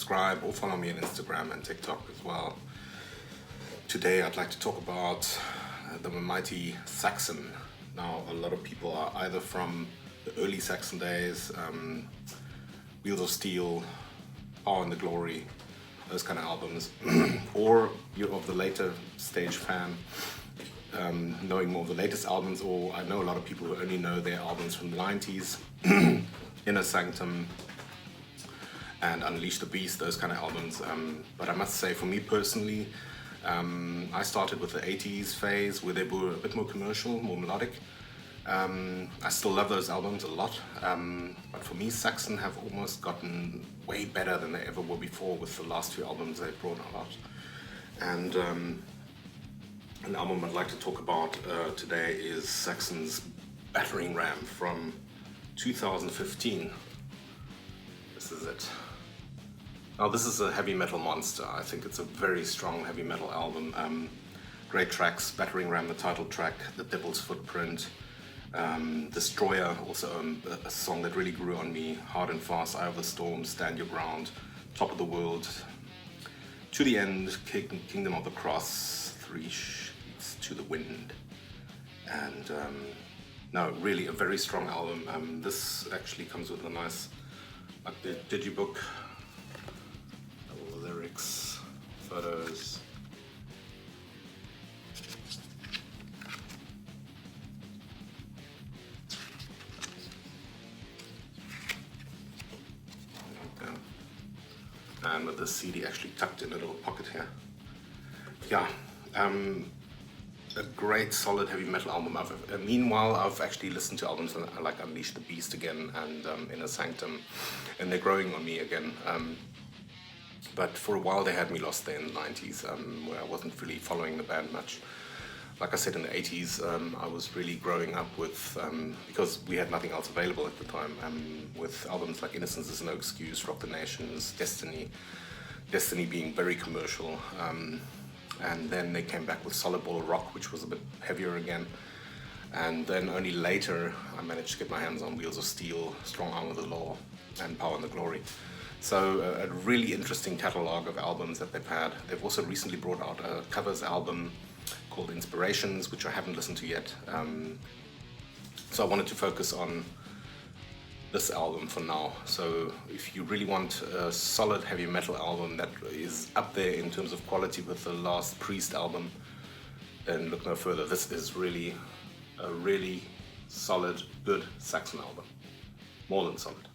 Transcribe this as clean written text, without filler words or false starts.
subscribe or follow me on Instagram and TikTok as well. Today I'd like to talk about the mighty Saxon. Now, a lot of people are either from the early Saxon days, Wheels of Steel, Power and the Glory, those kind of albums, or you're of the later stage fan, knowing more of the latest albums, or I know a lot of people who only know their albums from the 90s, Inner Sanctum and Unleash the Beast, those kind of albums. But I must say, for me personally, I started with the 80s phase where they were a bit more commercial, more melodic. I still love those albums a lot, but for me Saxon have almost gotten way better than they ever were before with the last few albums they've brought out. And an album I'd like to talk about today is Saxon's Battering Ram from 2015. This is it. Now, this is a heavy metal monster. I think it's a very strong heavy metal album. Great tracks, Battering Ram, the title track, The Devil's Footprint, Destroyer, also a song that really grew on me, Hard and Fast, Eye of the Storm, Stand Your Ground, Top of the World, To the End, Kingdom of the Cross, Three Sheets to the Wind. And no, really a very strong album. This actually comes with a nice digibook, all the lyrics, photos. And with the CD actually tucked in a little pocket here. Yeah, a great solid heavy metal album. Meanwhile, I've actually listened to albums like Unleash the Beast again and Inner Sanctum, and they're growing on me again. But for a while they had me lost there in the 90s, where I wasn't really following the band much. Like I said, in the 80s, I was really growing up with, because we had nothing else available at the time, with albums like Innocence is No Excuse, Rock the Nations, Destiny being very commercial. And then they came back with Solid Ball of Rock, which was a bit heavier again. And then only later I managed to get my hands on Wheels of Steel, Strong Arm of the Law, and Power and the Glory. So a really interesting catalogue of albums that they've had. They've also recently brought out a covers album called Inspirations, which I haven't listened to yet. So I wanted to focus on this album for now. So if you really want a solid heavy metal album that is up there in terms of quality with the last Priest album, then look no further. This is really a really solid, good Saxon album. More than solid.